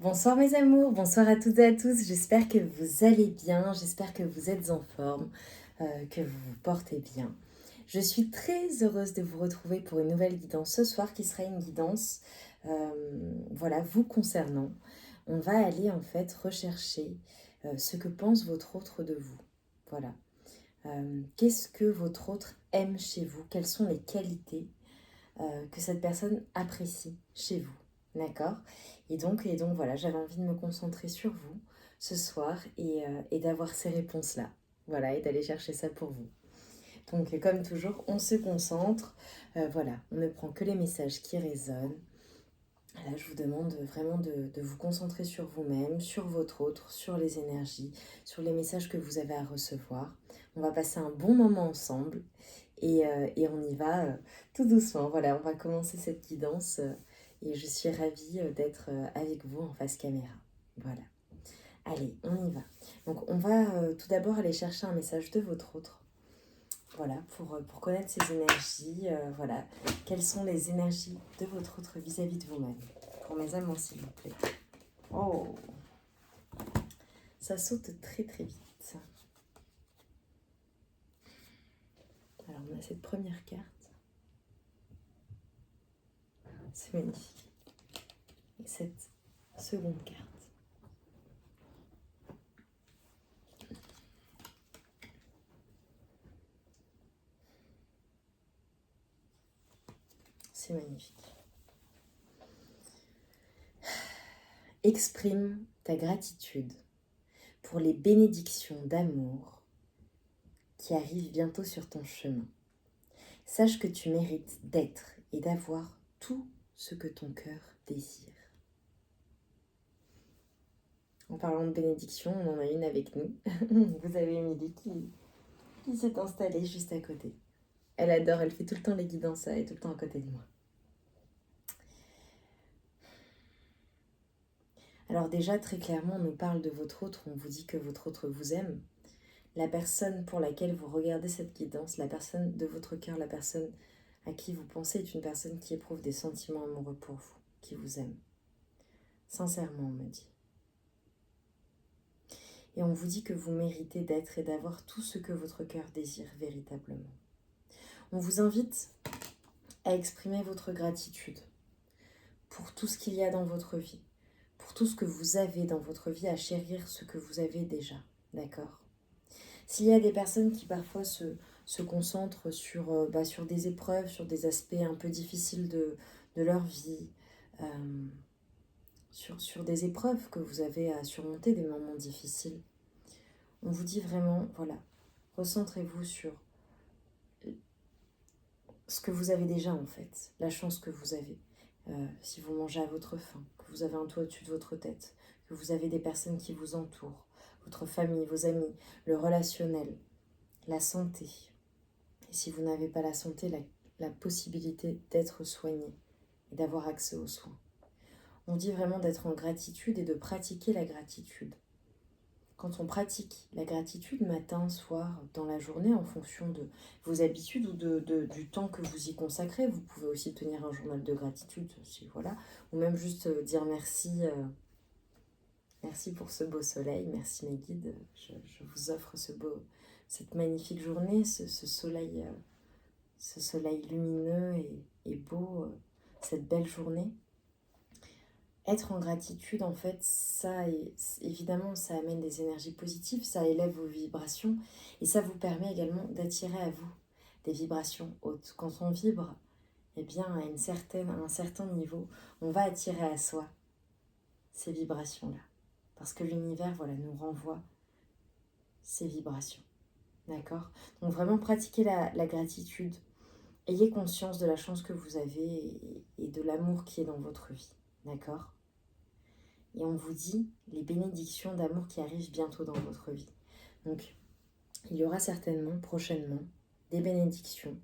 Bonsoir mes amours, bonsoir à toutes et à tous, j'espère que vous allez bien, j'espère que vous êtes en forme, que vous vous portez bien. Je suis très heureuse de vous retrouver pour une nouvelle guidance ce soir qui sera une guidance vous concernant. On va aller en fait rechercher ce que pense votre autre de vous. Voilà. Qu'est-ce que votre autre aime chez vous? Quelles sont les qualités que cette personne apprécie chez vous? D'accord. Et donc voilà, j'avais envie de me concentrer sur vous ce soir et d'avoir ces réponses-là. Voilà, et d'aller chercher ça pour vous. Donc comme toujours, on se concentre. Voilà, on ne prend que les messages qui résonnent. Là, je vous demande vraiment de vous concentrer sur vous-même, sur votre autre, sur les énergies, sur les messages que vous avez à recevoir. On va passer un bon moment ensemble et on y va tout doucement. Voilà, on va commencer cette guidance et je suis ravie d'être avec vous en face caméra. Voilà. Allez, on y va. Donc, on va tout d'abord aller chercher un message de votre autre. Voilà, pour connaître ses énergies. Voilà, quelles sont les énergies de votre autre vis-à-vis de vous-même. Pour mes amants, s'il vous plaît. Oh, ça saute très très vite. Alors, on a cette première carte. C'est magnifique. Et cette seconde carte. C'est magnifique. Exprime ta gratitude pour les bénédictions d'amour qui arrivent bientôt sur ton chemin. Sache que tu mérites d'être et d'avoir tout ce que ton cœur désire. En parlant de bénédiction, on en a une avec nous. Vous avez Émilie qui s'est installée juste à côté. Elle adore, elle fait tout le temps les guidances, elle est tout le temps à côté de moi. Alors déjà, très clairement, on nous parle de votre autre, on vous dit que votre autre vous aime. La personne pour laquelle vous regardez cette guidance, la personne de votre cœur, la personne à qui vous pensez est une personne qui éprouve des sentiments amoureux pour vous, qui vous aime. Sincèrement, on me dit. Et on vous dit que vous méritez d'être et d'avoir tout ce que votre cœur désire véritablement. On vous invite à exprimer votre gratitude pour tout ce qu'il y a dans votre vie, pour tout ce que vous avez dans votre vie, à chérir ce que vous avez déjà, d'accord ? S'il y a des personnes qui parfois se concentrent sur des épreuves, sur des aspects un peu difficiles de leur vie, sur des épreuves que vous avez à surmonter, des moments difficiles, on vous dit vraiment, voilà, recentrez-vous sur ce que vous avez déjà en fait, la chance que vous avez. Si vous mangez à votre faim, que vous avez un toit au-dessus de votre tête, que vous avez des personnes qui vous entourent, votre famille, vos amis, le relationnel, la santé. Et si vous n'avez pas la santé, la possibilité d'être soigné et d'avoir accès aux soins. On dit vraiment d'être en gratitude et de pratiquer la gratitude. Quand on pratique la gratitude matin, soir, dans la journée, en fonction de vos habitudes ou du temps que vous y consacrez, vous pouvez aussi tenir un journal de gratitude, voilà, ou même juste dire merci, merci pour ce beau soleil, merci mes guides, je vous offre cette magnifique journée, ce soleil lumineux et beau, cette belle journée. Être en gratitude, en fait, évidemment, ça amène des énergies positives, ça élève vos vibrations et ça vous permet également d'attirer à vous des vibrations hautes. Quand on vibre, eh bien, à un certain niveau, on va attirer à soi ces vibrations-là. Parce que l'univers, voilà, nous renvoie ces vibrations. D'accord ? Donc vraiment, pratiquez la gratitude. Ayez conscience de la chance que vous avez et de l'amour qui est dans votre vie. D'accord ? Et on vous dit les bénédictions d'amour qui arrivent bientôt dans votre vie. Donc, il y aura certainement, prochainement, des bénédictions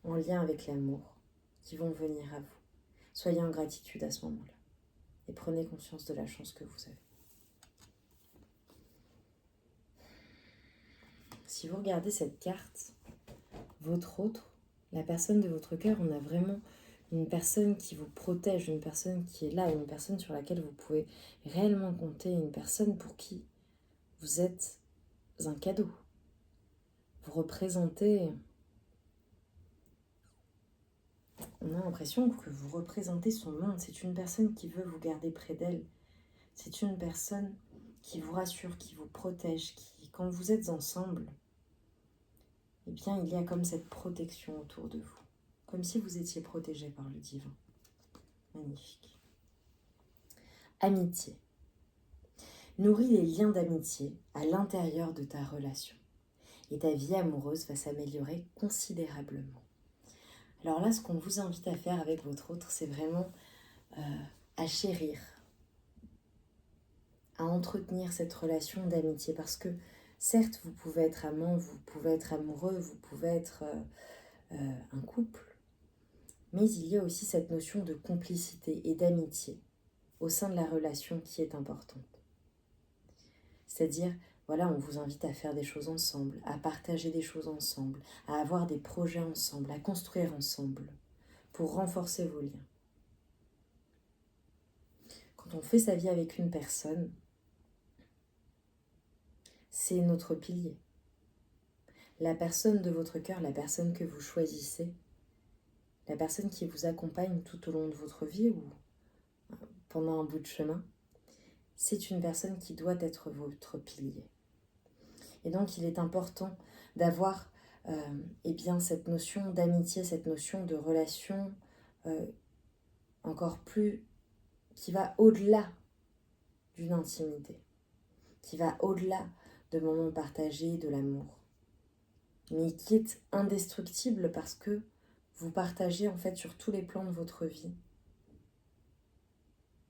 en lien avec l'amour qui vont venir à vous. Soyez en gratitude à ce moment-là. Et prenez conscience de la chance que vous avez. Si vous regardez cette carte, votre autre, la personne de votre cœur, on a vraiment une personne qui vous protège, une personne qui est là, une personne sur laquelle vous pouvez réellement compter, une personne pour qui vous êtes un cadeau. Vous représentez... On a l'impression que vous représentez son monde. C'est une personne qui veut vous garder près d'elle. C'est une personne qui vous rassure, qui vous protège, qui, quand vous êtes ensemble, eh bien, il y a comme cette protection autour de vous. Comme si vous étiez protégé par le divin. Magnifique. Amitié. Nourris les liens d'amitié à l'intérieur de ta relation. Et ta vie amoureuse va s'améliorer considérablement. Alors là, ce qu'on vous invite à faire avec votre autre, c'est vraiment à chérir, à entretenir cette relation d'amitié. Parce que certes, vous pouvez être amant, vous pouvez être amoureux, vous pouvez être un couple, mais il y a aussi cette notion de complicité et d'amitié au sein de la relation qui est importante. C'est-à-dire, voilà, on vous invite à faire des choses ensemble, à partager des choses ensemble, à avoir des projets ensemble, à construire ensemble, pour renforcer vos liens. Quand on fait sa vie avec une personne, c'est notre pilier. La personne de votre cœur, la personne que vous choisissez, la personne qui vous accompagne tout au long de votre vie ou pendant un bout de chemin, c'est une personne qui doit être votre pilier. Et donc il est important d'avoir cette notion d'amitié, cette notion de relation encore plus, qui va au-delà d'une intimité, qui va au-delà de moments partagés, de l'amour, mais qui est indestructible parce que vous partagez en fait sur tous les plans de votre vie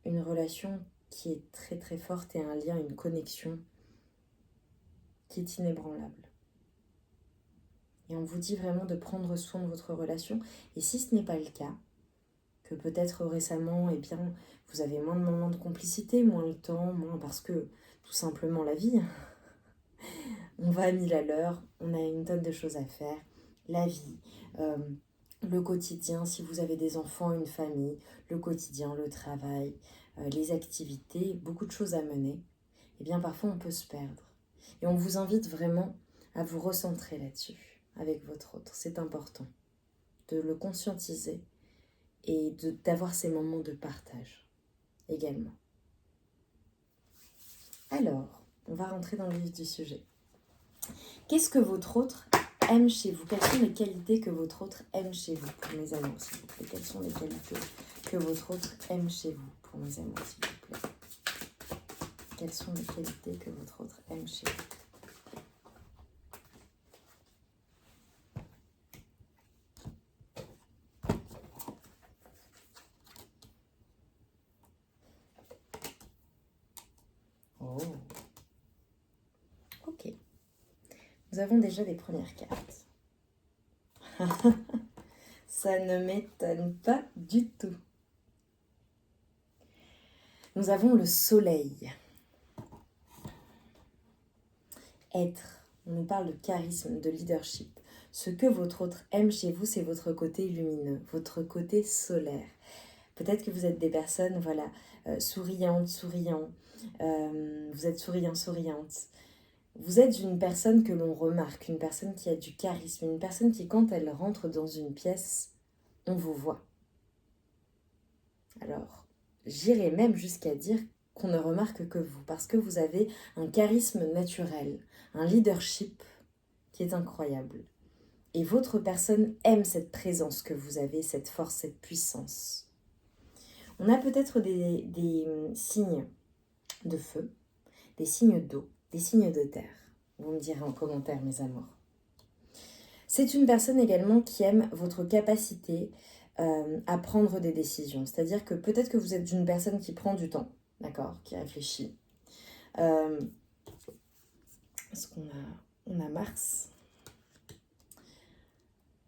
une relation qui est très très forte et un lien, une connexion qui est inébranlable. Et on vous dit vraiment de prendre soin de votre relation. Et si ce n'est pas le cas, que peut-être récemment, eh bien, vous avez moins de moments de complicité, moins le temps, moins parce que tout simplement la vie, on va à 1000 à l'heure, on a une tonne de choses à faire, la vie, le quotidien, si vous avez des enfants, une famille, le quotidien, le travail, les activités, beaucoup de choses à mener, eh bien parfois on peut se perdre. Et on vous invite vraiment à vous recentrer là-dessus avec votre autre. C'est important de le conscientiser et d'avoir ces moments de partage également. Alors, on va rentrer dans le vif du sujet. Qu'est-ce que votre autre aime chez vous? Quelles sont les qualités que votre autre aime chez vous, pour mes amours, s'il vous plaît? Quelles sont les qualités que votre autre aime chez vous, pour mes amours, s'il vous plaît? Quelles sont les qualités que votre autre aime chez vous? Oh, ok. Nous avons déjà des premières cartes. Ça ne m'étonne pas du tout. Nous avons le soleil. Être. On nous parle de charisme, de leadership. Ce que votre autre aime chez vous, c'est votre côté lumineux, votre côté solaire. Peut-être que vous êtes des personnes, voilà, souriantes, souriants. Vous êtes souriant, souriante. Vous êtes une personne que l'on remarque, une personne qui a du charisme, une personne qui, quand elle rentre dans une pièce, on vous voit. Alors, j'irai même jusqu'à dire qu'on ne remarque que vous, parce que vous avez un charisme naturel, un leadership qui est incroyable. Et votre personne aime cette présence que vous avez, cette force, cette puissance. On a peut-être des signes de feu, des signes d'eau, des signes de terre. Vous me direz en commentaire, mes amours. C'est une personne également qui aime votre capacité à prendre des décisions. C'est-à-dire que peut-être que vous êtes une personne qui prend du temps, d'accord, qui réfléchit. Parce on a Mars.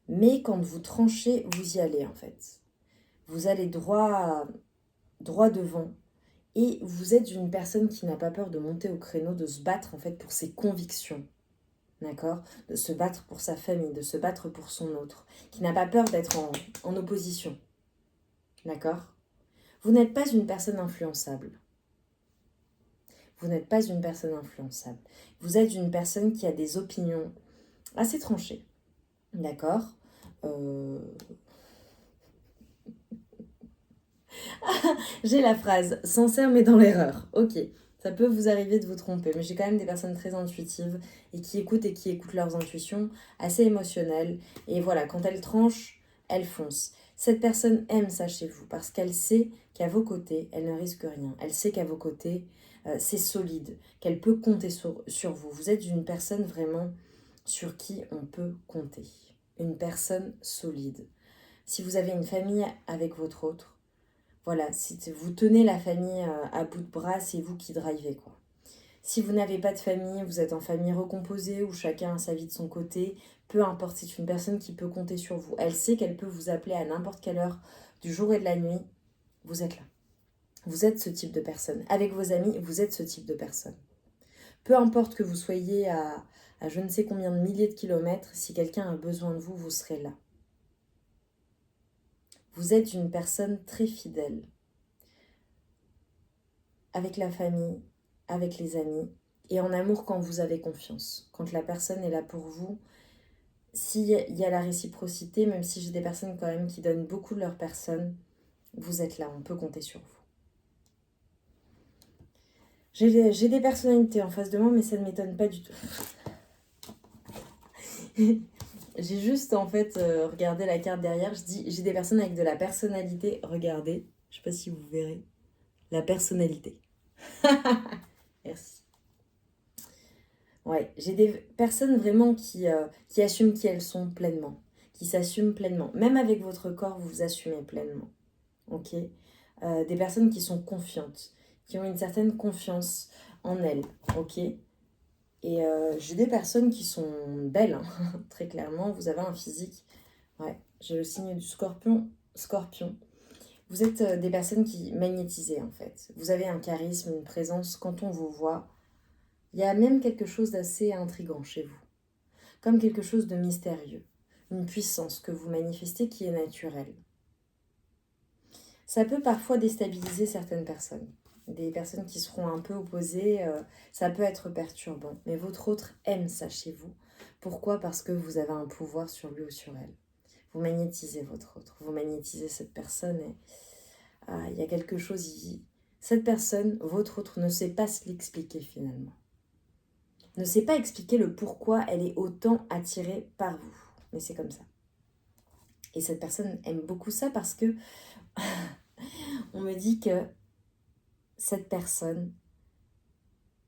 Mais quand vous tranchez, vous y allez en fait. Vous allez droit devant. Et vous êtes une personne qui n'a pas peur de monter au créneau, de se battre en fait pour ses convictions. D'accord? De se battre pour sa famille, de se battre pour son autre. Qui n'a pas peur d'être en opposition. D'accord? Vous n'êtes pas une personne influençable. Vous n'êtes pas une personne influençable. Vous êtes une personne qui a des opinions assez tranchées. D'accord? J'ai la phrase sincère mais dans l'erreur. Ok, ça peut vous arriver de vous tromper, mais j'ai quand même des personnes très intuitives et qui écoutent leurs intuitions, assez émotionnelles. Et voilà, quand elles tranchent, elles foncent. Cette personne aime ça chez vous parce qu'elle sait qu'à vos côtés, elle ne risque rien. Elle sait qu'à vos côtés, c'est solide, qu'elle peut compter sur vous. Vous êtes une personne vraiment sur qui on peut compter. Une personne solide. Si vous avez une famille avec votre autre, voilà, si vous tenez la famille à bout de bras, c'est vous qui drivez, quoi. Si vous n'avez pas de famille, vous êtes en famille recomposée où chacun a sa vie de son côté, peu importe, c'est une personne qui peut compter sur vous. Elle sait qu'elle peut vous appeler à n'importe quelle heure du jour et de la nuit. Vous êtes là. Vous êtes ce type de personne. Avec vos amis, vous êtes ce type de personne. Peu importe que vous soyez à je ne sais combien de milliers de kilomètres, si quelqu'un a besoin de vous, vous serez là. Vous êtes une personne très fidèle. Avec la famille, avec les amis, et en amour quand vous avez confiance. Quand la personne est là pour vous, s'il y a la réciprocité, même si j'ai des personnes quand même qui donnent beaucoup de leur personne, vous êtes là, on peut compter sur vous. J'ai des personnalités en face de moi, mais ça ne m'étonne pas du tout. J'ai juste en fait regardé la carte derrière, je dis j'ai des personnes avec de la personnalité, regardez, je sais pas si vous verrez, la personnalité. Merci. Ouais, j'ai des personnes vraiment qui assument qui elles sont pleinement, qui s'assument pleinement. Même avec votre corps, vous vous assumez pleinement. Ok? Des personnes qui sont confiantes, qui ont une certaine confiance en elles. Ok? Et j'ai des personnes qui sont belles, hein, très clairement. Vous avez un physique. Ouais, j'ai le signe du scorpion. Scorpion. Vous êtes des personnes qui magnétisez en fait. Vous avez un charisme, une présence. Quand on vous voit, il y a même quelque chose d'assez intriguant chez vous. Comme quelque chose de mystérieux. Une puissance que vous manifestez qui est naturelle. Ça peut parfois déstabiliser certaines personnes. Des personnes qui seront un peu opposées, ça peut être perturbant. Mais votre autre aime ça chez vous. Pourquoi? Parce que vous avez un pouvoir sur lui ou sur elle. Vous magnétisez votre autre. Vous magnétisez cette personne et il y a quelque chose. Cette personne, votre autre, ne sait pas se l'expliquer finalement. Ne sait pas expliquer le pourquoi elle est autant attirée par vous. Mais c'est comme ça. Et cette personne aime beaucoup ça parce que on me dit que cette personne,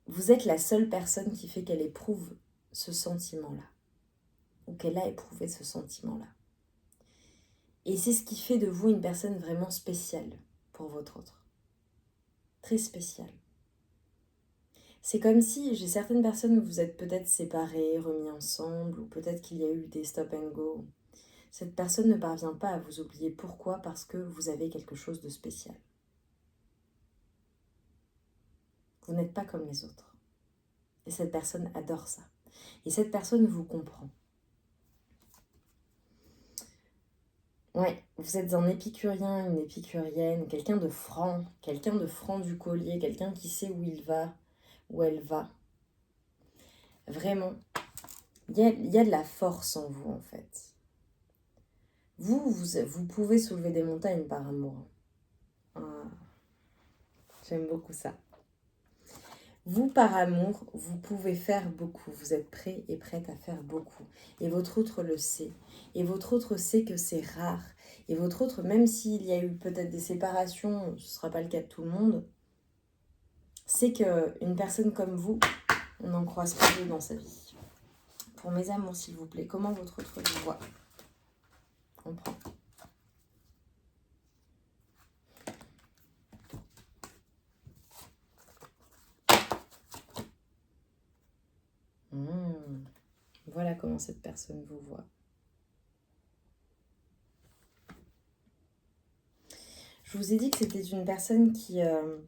vous êtes la seule personne qui fait qu'elle éprouve ce sentiment-là. Ou qu'elle a éprouvé ce sentiment-là. Et c'est ce qui fait de vous une personne vraiment spéciale pour votre autre. Très spéciale. C'est comme si, j'ai certaines personnes où vous êtes peut-être séparés, remis ensemble, ou peut-être qu'il y a eu des stop and go. Cette personne ne parvient pas à vous oublier. Pourquoi? Parce que vous avez quelque chose de spécial. Vous n'êtes pas comme les autres. Et cette personne adore ça. Et cette personne vous comprend. Ouais, vous êtes un épicurien, une épicurienne, quelqu'un de franc du collier, quelqu'un qui sait où il va, où elle va. Vraiment, il y a de la force en vous en fait. Vous pouvez soulever des montagnes par amour. Ah, j'aime beaucoup ça. Vous, par amour, vous pouvez faire beaucoup. Vous êtes prêt et prête à faire beaucoup. Et votre autre le sait. Et votre autre sait que c'est rare. Et votre autre, même s'il y a eu peut-être des séparations, ce ne sera pas le cas de tout le monde, c'est qu'une personne comme vous, on n'en croise pas deux dans sa vie. Pour mes amours, s'il vous plaît, comment votre autre vous voit? On prend. Voilà comment cette personne vous voit. Je vous ai dit que c'était une personne que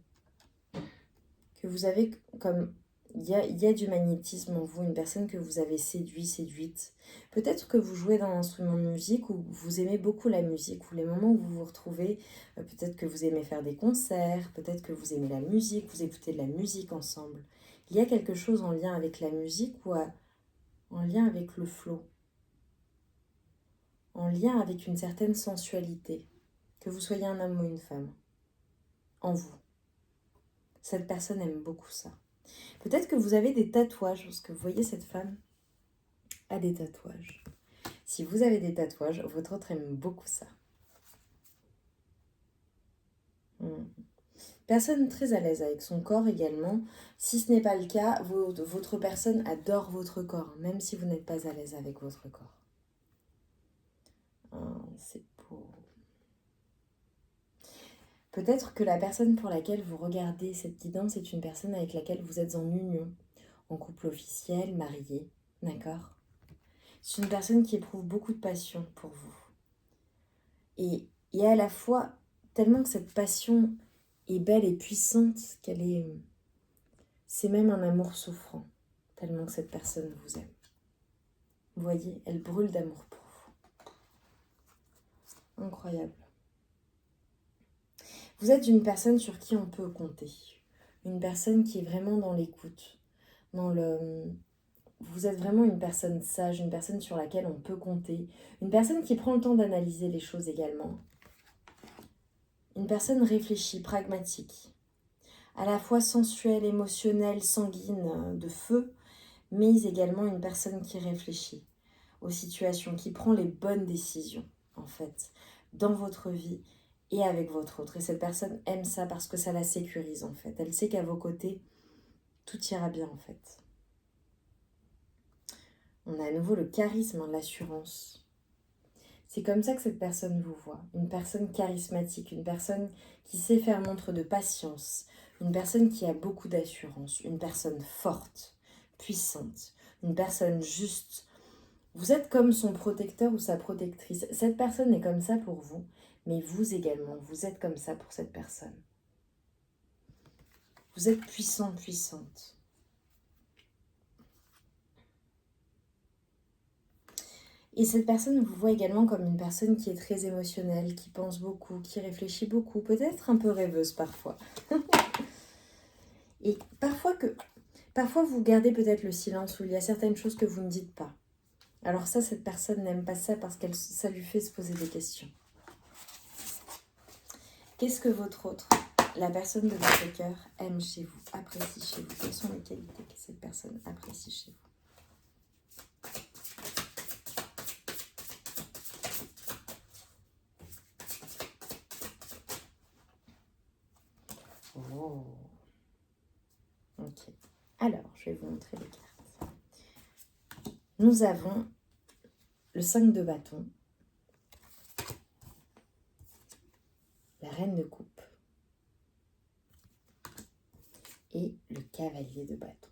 vous avez comme il y a du magnétisme en vous, une personne que vous avez séduite. Peut-être que vous jouez d'un instrument de musique ou vous aimez beaucoup la musique, ou les moments où vous vous retrouvez, peut-être que vous aimez faire des concerts, peut-être que vous aimez la musique, vous écoutez de la musique ensemble. Il y a quelque chose en lien avec la musique ou en lien avec le flow, en lien avec une certaine sensualité, que vous soyez un homme ou une femme, en vous. Cette personne aime beaucoup ça. Peut-être que vous avez des tatouages, parce que vous voyez cette femme a des tatouages. Si vous avez des tatouages, votre autre aime beaucoup ça. Personne très à l'aise avec son corps également. Si ce n'est pas le cas, votre personne adore votre corps, même si vous n'êtes pas à l'aise avec votre corps. C'est beau. Peut-être que la personne pour laquelle vous regardez cette guidance est une personne avec laquelle vous êtes en union, en couple officiel, marié, d'accord ? C'est une personne qui éprouve beaucoup de passion pour vous. Et à la fois, tellement que cette passion est belle et puissante, c'est même un amour souffrant, tellement que cette personne vous aime. Vous voyez, elle brûle d'amour pour vous. Incroyable. Vous êtes une personne sur qui on peut compter. Une personne qui est vraiment dans l'écoute. Vous êtes vraiment une personne sage, une personne sur laquelle on peut compter. Une personne qui prend le temps d'analyser les choses également. Une personne réfléchie, pragmatique. À la fois sensuelle, émotionnelle, sanguine, de feu, mais également une personne qui réfléchit aux situations, qui prend les bonnes décisions, en fait, dans votre vie et avec votre autre. Et cette personne aime ça parce que ça la sécurise, en fait. Elle sait qu'à vos côtés, tout ira bien, en fait. On a à nouveau le charisme, l'assurance. C'est comme ça que cette personne vous voit. Une personne charismatique, une personne qui sait faire montre de patience, une personne qui a beaucoup d'assurance, une personne forte, puissante, une personne juste. Vous êtes comme son protecteur ou sa protectrice. Cette personne est comme ça pour vous, mais vous également, vous êtes comme ça pour cette personne. Vous êtes puissant, puissante. Et cette personne vous voit également comme une personne qui est très émotionnelle, qui pense beaucoup, qui réfléchit beaucoup, peut-être un peu rêveuse parfois. Et parfois vous gardez peut-être le silence, où il y a certaines choses que vous ne dites pas. Alors ça, cette personne n'aime pas ça parce que ça lui fait se poser des questions. Qu'est-ce que votre autre, la personne de votre cœur, aime chez vous, apprécie chez vous? Quelles sont les qualités que cette personne apprécie chez vous? Oh. Ok. Alors, je vais vous montrer les cartes. Nous avons le 5 de bâton, la reine de coupe et le cavalier de bâton.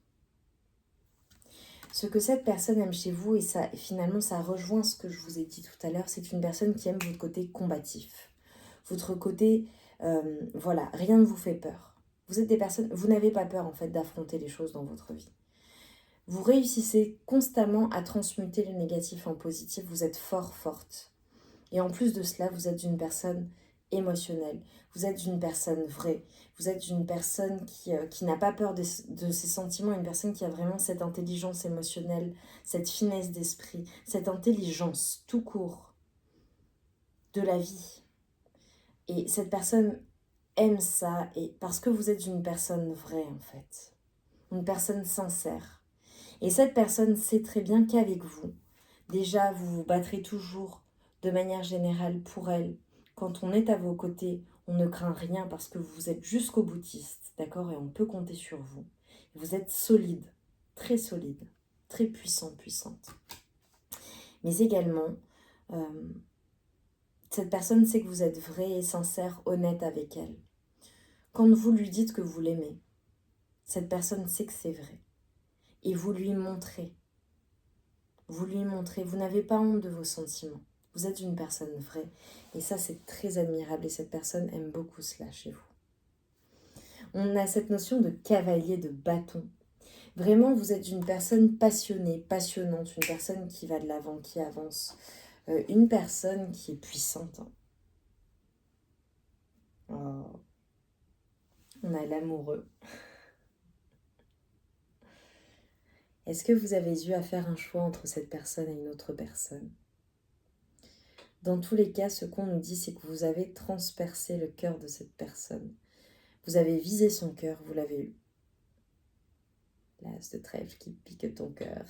Ce que cette personne aime chez vous, et ça, finalement ça rejoint ce que je vous ai dit tout à l'heure, c'est une personne qui aime votre côté combatif. Votre côté, voilà, rien ne vous fait peur. Vous êtes des personnes, vous n'avez pas peur en fait d'affronter les choses dans votre vie. Vous réussissez constamment à transmuter le négatif en positif, vous êtes forte. Et en plus de cela, vous êtes une personne émotionnelle, vous êtes une personne vraie, vous êtes une personne qui n'a pas peur de ses sentiments, une personne qui a vraiment cette intelligence émotionnelle, cette finesse d'esprit, cette intelligence tout court de la vie. Et cette personne aime ça, et parce que vous êtes une personne vraie en fait, une personne sincère. Et cette personne sait très bien qu'avec vous, déjà vous vous battrez toujours de manière générale pour elle. Quand on est à vos côtés, on ne craint rien parce que vous êtes jusqu'au boutiste, d'accord? Et on peut compter sur vous. Vous êtes solide, très puissant, puissante. Mais également, cette personne sait que vous êtes vrai et sincère, honnête avec elle. Quand vous lui dites que vous l'aimez, cette personne sait que c'est vrai. Et vous lui montrez. Vous n'avez pas honte de vos sentiments. Vous êtes une personne vraie. Et ça, c'est très admirable. Et cette personne aime beaucoup cela chez vous. On a cette notion de cavalier de bâton. Vraiment, vous êtes une personne passionnée, passionnante, une personne qui va de l'avant, qui avance, une personne qui est puissante. Oh, on a l'amoureux. Est-ce que vous avez eu à faire un choix entre cette personne et une autre personne? Dans tous les cas, ce qu'on nous dit, c'est que vous avez transpercé le cœur de cette personne. Vous avez visé son cœur, vous l'avez eu. L'as de trèfle qui pique ton cœur.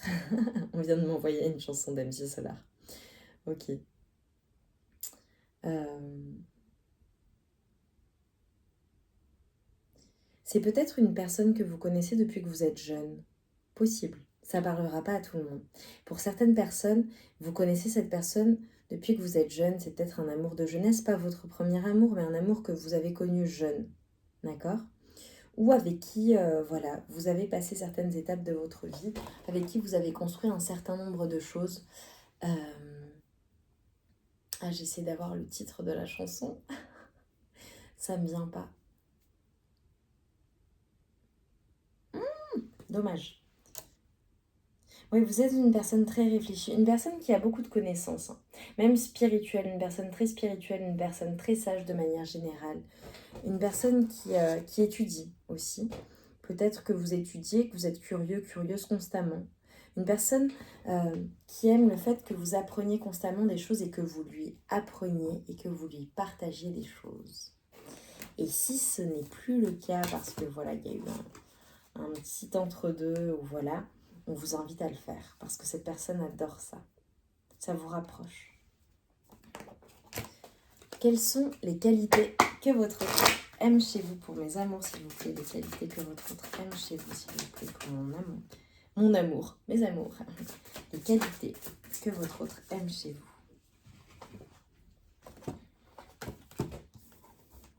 On vient de m'envoyer une chanson d'MJ Solar. Ok. C'est peut-être une personne que vous connaissez depuis que vous êtes jeune. Possible. Ça ne parlera pas à tout le monde. Pour certaines personnes, vous connaissez cette personne depuis que vous êtes jeune. C'est peut-être un amour de jeunesse, pas votre premier amour, mais un amour que vous avez connu jeune. D'accord ? Ou avec qui, voilà, vous avez passé certaines étapes de votre vie, avec qui vous avez construit un certain nombre de choses. Ah, j'essaie d'avoir le titre de la chanson. Ça me vient pas. Dommage. Oui, vous êtes une personne très réfléchie, une personne qui a beaucoup de connaissances, hein. Même spirituelle, une personne très spirituelle, une personne très sage de manière générale, une personne qui étudie aussi. Peut-être que vous étudiez, que vous êtes curieux, curieuse constamment. Une personne qui aime le fait que vous appreniez constamment des choses et que vous lui appreniez et que vous lui partagiez des choses. Et si ce n'est plus le cas, parce que voilà, il y a eu un petit entre-deux, ou voilà, on vous invite à le faire, parce que cette personne adore ça. Ça vous rapproche. Quelles sont les qualités que votre autre aime chez vous pour mes amours, s'il vous plaît? Les qualités que votre autre aime chez vous, s'il vous plaît, pour mon amour. Mon amour, mes amours. Les qualités que votre autre aime chez vous.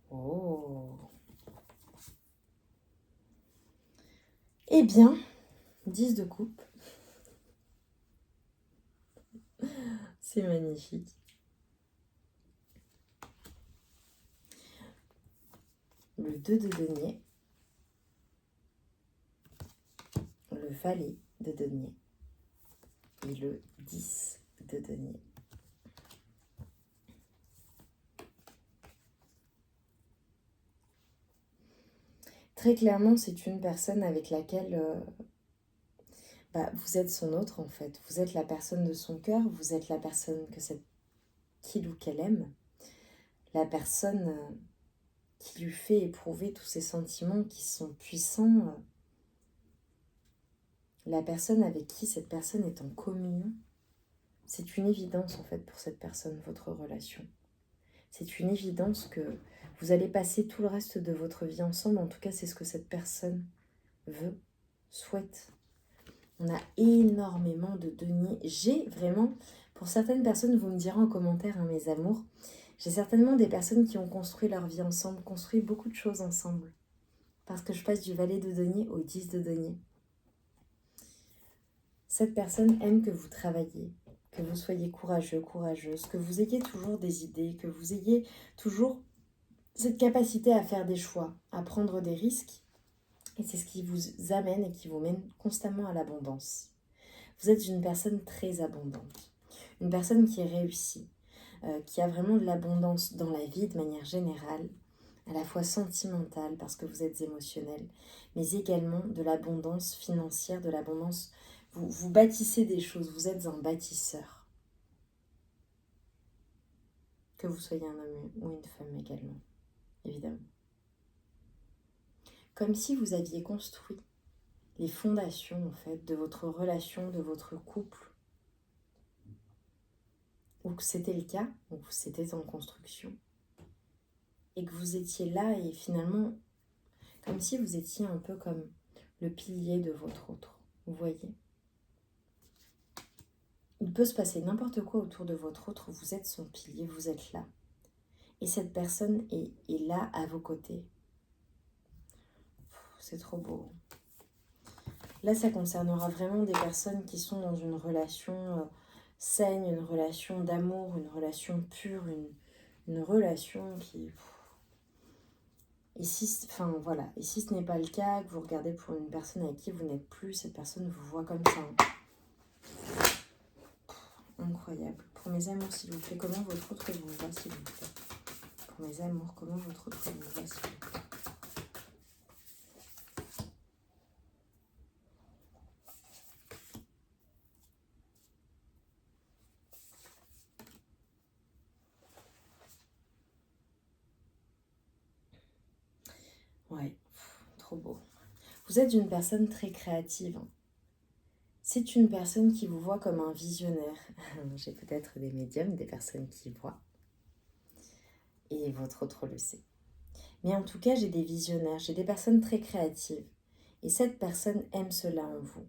Oh. Eh bien, 10 de coupe. C'est magnifique. Le 2 de denier. Le valet de denier. Et le 10 de denier. Très clairement, c'est une personne avec laquelle vous êtes son autre en fait. Vous êtes la personne de son cœur, vous êtes la personne qu'il ou qu'elle aime. La personne qui lui fait éprouver tous ces sentiments qui sont puissants. La personne avec qui cette personne est en communion. C'est une évidence en fait pour cette personne, votre relation. C'est une évidence que vous allez passer tout le reste de votre vie ensemble. En tout cas, c'est ce que cette personne veut, souhaite. On a énormément de deniers. J'ai vraiment, pour certaines personnes, vous me direz en commentaire, hein, mes amours, j'ai certainement des personnes qui ont construit leur vie ensemble, construit beaucoup de choses ensemble. Parce que je passe du valet de denier au 10 de denier. Cette personne aime que vous travailliez, que vous soyez courageux, courageuse, que vous ayez toujours des idées, que vous ayez toujours cette capacité à faire des choix, à prendre des risques. Et c'est ce qui vous amène et qui vous mène constamment à l'abondance. Vous êtes une personne très abondante, une personne qui est réussie, qui a vraiment de l'abondance dans la vie de manière générale, à la fois sentimentale parce que vous êtes émotionnel, mais également de l'abondance financière, de l'abondance. Vous bâtissez des choses, vous êtes un bâtisseur. Que vous soyez un homme ou une femme également, évidemment. Comme si vous aviez construit les fondations en fait de votre relation, de votre couple, ou que c'était le cas, ou que c'était en construction, et que vous étiez là et finalement, comme si vous étiez un peu comme le pilier de votre autre, vous voyez. Il peut se passer n'importe quoi autour de votre autre, vous êtes son pilier, vous êtes là. Et cette personne est là à vos côtés. C'est trop beau. Là, ça concernera vraiment des personnes qui sont dans une relation saine, une relation d'amour, une relation pure, une relation qui Et si, enfin voilà, et si ce n'est pas le cas, que vous regardez pour une personne avec qui vous n'êtes plus, cette personne vous voit comme ça. Incroyable. Pour mes amours, s'il vous plaît, comment votre autre vous voit, s'il vous plaît? Pour mes amours, comment votre autre vous voit, s'il vous plaît? Ouais, trop beau. Vous êtes une personne très créative. Hein. C'est une personne qui vous voit comme un visionnaire. J'ai peut-être des médiums, des personnes qui voient. Et votre autre le sait. Mais en tout cas, j'ai des visionnaires, j'ai des personnes très créatives. Et cette personne aime cela en vous.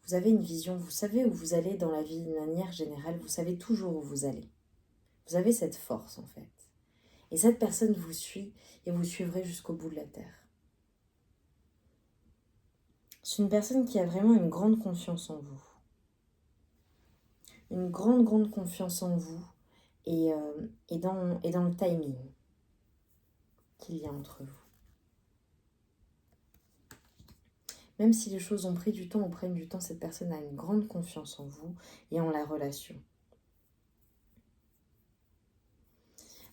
Vous avez une vision, vous savez où vous allez dans la vie d'une manière générale, vous savez toujours où vous allez. Vous avez cette force en fait. Et cette personne vous suit et vous suivrez jusqu'au bout de la terre. C'est une personne qui a vraiment une grande confiance en vous. Une grande confiance en vous et dans le timing qu'il y a entre vous. Même si les choses ont pris du temps ou prennent du temps, cette personne a une grande confiance en vous et en la relation.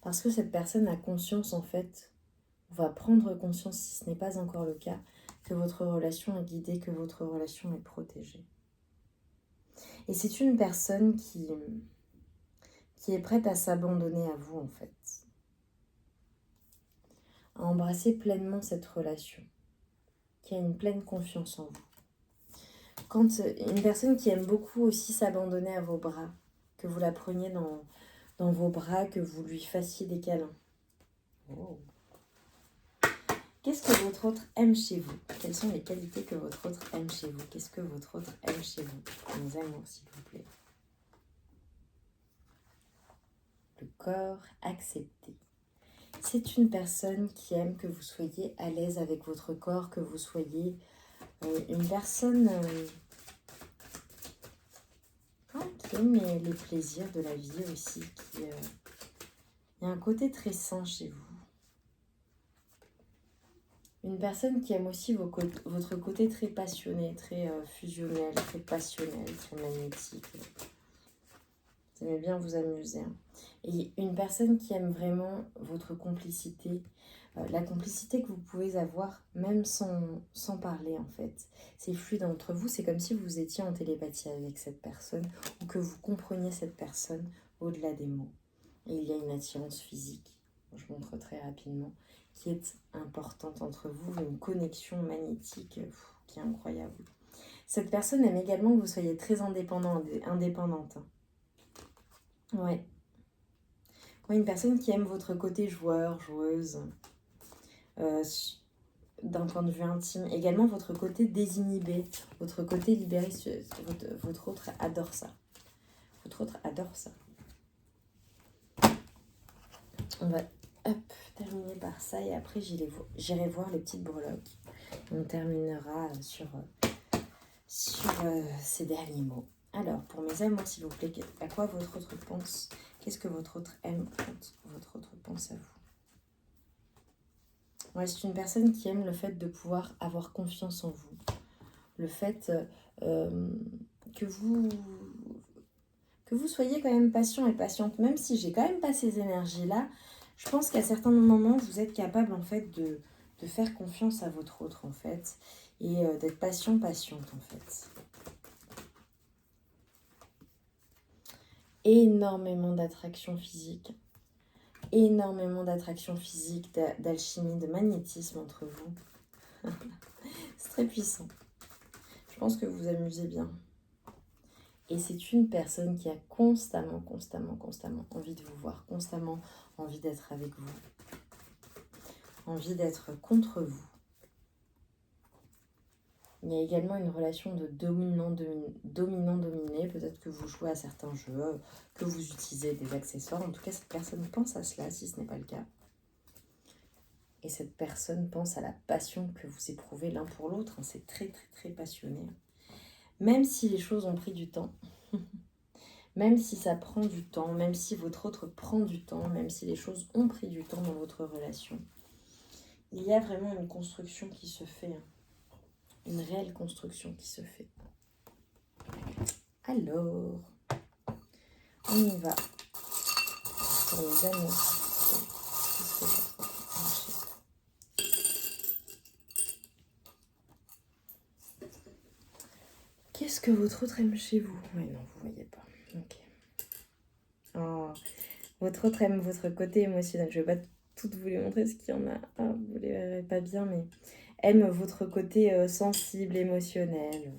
Parce que cette personne a conscience en fait, va prendre conscience si ce n'est pas encore le cas, que votre relation est guidée, que votre relation est protégée. Et c'est une personne qui est prête à s'abandonner à vous en fait. À embrasser pleinement cette relation, qui a une pleine confiance en vous. Quand une personne qui aime beaucoup aussi s'abandonner à vos bras, que vous la preniez dans vos bras, que vous lui fassiez des câlins. Oh. Qu'est-ce que votre autre aime chez vous? Quelles sont les qualités que votre autre aime chez vous? Qu'est-ce que votre autre aime chez vous? Mes amours, s'il vous plaît. Le corps accepté. C'est une personne qui aime que vous soyez à l'aise avec votre corps, que vous soyez une personne qui aime les plaisirs de la vie aussi. Il y a un côté très sain chez vous. Une personne qui aime aussi votre côté très passionné, très fusionnel, très passionnel, très magnétique. Vous aimez bien vous amuser. Hein. Et une personne qui aime vraiment votre complicité, la complicité que vous pouvez avoir même sans parler en fait. C'est fluide entre vous, c'est comme si vous étiez en télépathie avec cette personne ou que vous compreniez cette personne au-delà des mots. Et il y a une attirance physique, je montre très rapidement, qui est importante entre vous, une connexion magnétique qui est incroyable. Cette personne aime également que vous soyez très indépendante. Ouais. Ouais, une personne qui aime votre côté joueur, joueuse, d'un point de vue intime. Également votre côté désinhibé, votre côté libéré, votre autre adore ça. Votre autre adore ça. On va terminer par ça et après j'irai voir les petites breloques. On terminera sur ces derniers mots. Alors, pour mes amours, s'il vous plaît, à quoi votre autre pense? Qu'est-ce que votre autre aime quand votre autre pense à vous? Ouais, c'est une personne qui aime le fait de pouvoir avoir confiance en vous. Le fait que vous soyez quand même patient et patiente. Même si j'ai quand même pas ces énergies-là, je pense qu'à certains moments, vous êtes capable en fait de faire confiance à votre autre en fait. Et d'être patiente en fait. Énormément d'attraction physique. Énormément d'attraction physique, d'alchimie, de magnétisme entre vous. C'est très puissant. Je pense que vous vous amusez bien. Et c'est une personne qui a constamment envie de vous voir, constamment envie d'être avec vous, envie d'être contre vous. Il y a également une relation de dominant-dominé. Peut-être que vous jouez à certains jeux, que vous utilisez des accessoires. En tout cas, cette personne pense à cela, si ce n'est pas le cas. Et cette personne pense à la passion que vous éprouvez l'un pour l'autre. C'est très passionné. Même si les choses ont pris du temps, même si ça prend du temps, même si votre autre prend du temps, même si les choses ont pris du temps dans votre relation, Il y a vraiment une construction qui se fait, hein. Une réelle construction qui se fait. Alors, on y va pour les annonces. Qu'est-ce que votre autre aime chez vous? Oui, non, vous voyez pas. Ok. Oh, votre autre aime votre côté émotionnel. Je vais pas toutes vous les montrer, ce qu'il y en a. Ah, vous les verrez pas bien, mais aime votre côté sensible, émotionnel.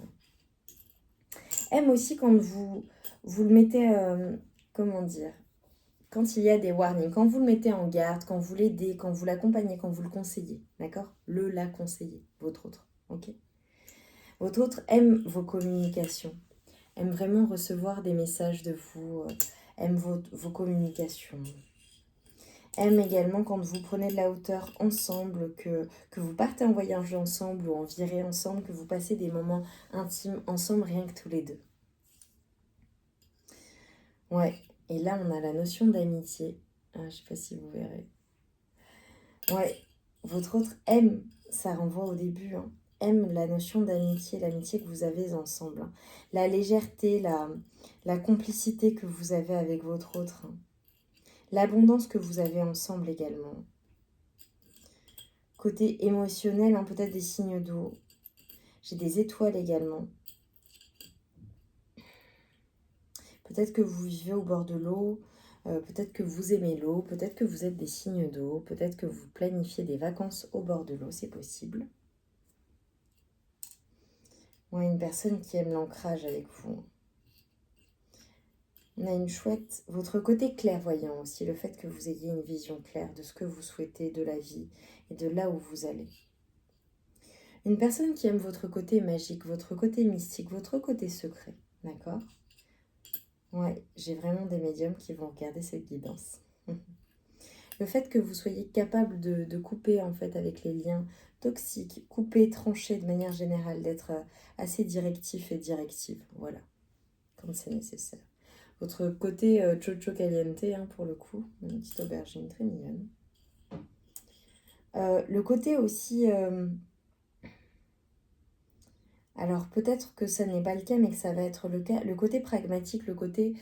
Aime aussi quand vous le mettez, comment dire, quand il y a des warnings, quand vous le mettez en garde, quand vous l'aidez, quand vous l'accompagnez, quand vous le conseillez, d'accord? La conseiller, votre autre, ok? Votre autre aime vos communications, aime vraiment recevoir des messages de vous, aime vos communications. Aime également quand vous prenez de la hauteur ensemble, que vous partez en voyage ensemble ou en virée ensemble, que vous passez des moments intimes ensemble, rien que tous les deux. Ouais, et là on a la notion d'amitié. Ah, je sais pas si vous verrez. Ouais, votre autre aime, ça renvoie au début, hein, aime la notion d'amitié, l'amitié que vous avez ensemble, hein. La légèreté, la complicité que vous avez avec votre autre, hein. L'abondance que vous avez ensemble également. Côté émotionnel, hein, peut-être des signes d'eau. J'ai des étoiles également. Peut-être que vous vivez au bord de l'eau, peut-être que vous aimez l'eau, peut-être que vous êtes des signes d'eau, peut-être que vous planifiez des vacances au bord de l'eau, c'est possible. Ouais, une personne qui aime l'ancrage avec vous. On a une chouette, votre côté clairvoyant aussi, le fait que vous ayez une vision claire de ce que vous souhaitez, de la vie et de là où vous allez. Une personne qui aime votre côté magique, votre côté mystique, votre côté secret, d'accord? Ouais, j'ai vraiment des médiums qui vont regarder cette guidance. Le fait que vous soyez capable de couper en fait avec les liens toxiques, couper, trancher de manière générale, d'être assez directif et directive, voilà, quand c'est nécessaire. Votre côté chocho caliente, hein, pour le coup, une petite aubergine très mignonne. Le côté aussi, alors peut-être que ça n'est pas le cas, mais que ça va être le cas, le côté pragmatique, le côté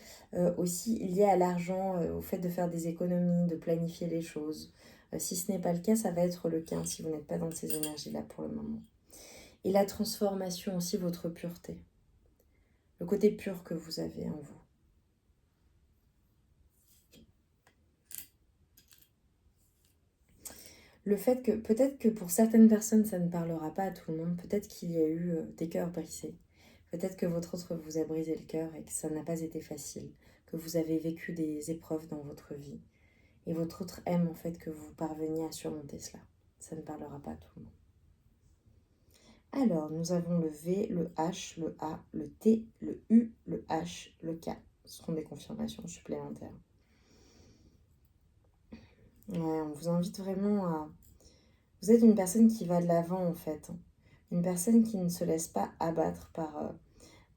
aussi lié à l'argent, au fait de faire des économies, de planifier les choses. Si ce n'est pas le cas, ça va être le cas, hein, si vous n'êtes pas dans ces énergies-là pour le moment. Et la transformation aussi, votre pureté. Le côté pur que vous avez en vous. Le fait que, peut-être que pour certaines personnes, ça ne parlera pas à tout le monde. Peut-être qu'il y a eu des cœurs brisés. Peut-être que votre autre vous a brisé le cœur et que ça n'a pas été facile. Que vous avez vécu des épreuves dans votre vie. Et votre autre aime en fait que vous parveniez à surmonter cela. Ça ne parlera pas à tout le monde. Alors, nous avons le V, le H, le A, le T, le U, le H, le K. Ce seront des confirmations supplémentaires. Ouais, on vous invite vraiment à... Vous êtes une personne qui va de l'avant en fait. Une personne qui ne se laisse pas abattre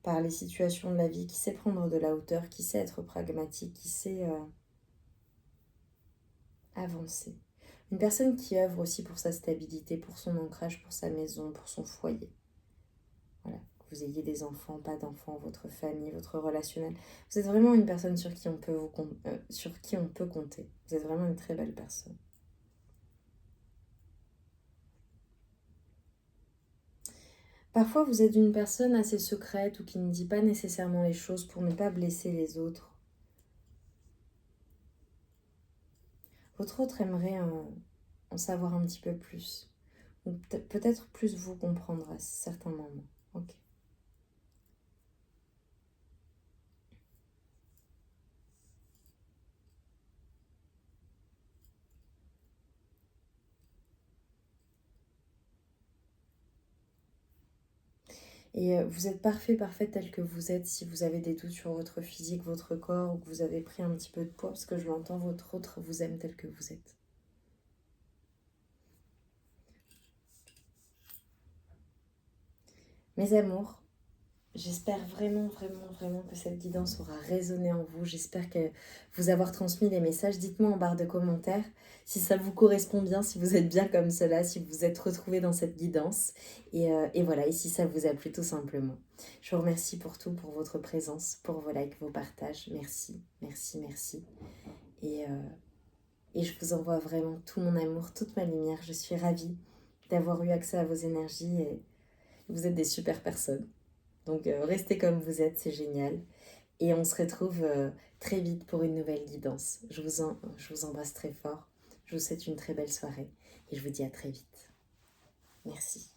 par les situations de la vie, qui sait prendre de la hauteur, qui sait être pragmatique, qui sait avancer. Une personne qui œuvre aussi pour sa stabilité, pour son ancrage, pour sa maison, pour son foyer. Voilà, que vous ayez des enfants, pas d'enfants, votre famille, votre relationnel. Vous êtes vraiment une personne sur qui on peut, sur qui on peut compter. Vous êtes vraiment une très belle personne. Parfois, vous êtes une personne assez secrète ou qui ne dit pas nécessairement les choses pour ne pas blesser les autres. Votre autre aimerait en savoir un petit peu plus. Ou peut-être plus vous comprendre à certains moments. Ok. Et vous êtes parfait, parfait tel que vous êtes. Si vous avez des doutes sur votre physique, votre corps, ou que vous avez pris un petit peu de poids, parce que je l'entends, votre autre vous aime tel que vous êtes. Mes amours, J'espère vraiment, vraiment, vraiment que cette guidance aura résonné en vous. J'espère que vous avoir transmis les messages. Dites-moi en barre de commentaires si ça vous correspond bien, si vous êtes bien comme cela, si vous vous êtes retrouvé dans cette guidance. Et voilà, et si ça vous a plu tout simplement. Je vous remercie pour tout, pour votre présence, pour vos likes, vos partages. Merci, merci, merci. Et je vous envoie vraiment tout mon amour, toute ma lumière. Je suis ravie d'avoir eu accès à vos énergies et vous êtes des super personnes. Donc restez comme vous êtes, c'est génial. Et on se retrouve très vite pour une nouvelle guidance. Je vous embrasse très fort. Je vous souhaite une très belle soirée et je vous dis à très vite. Merci.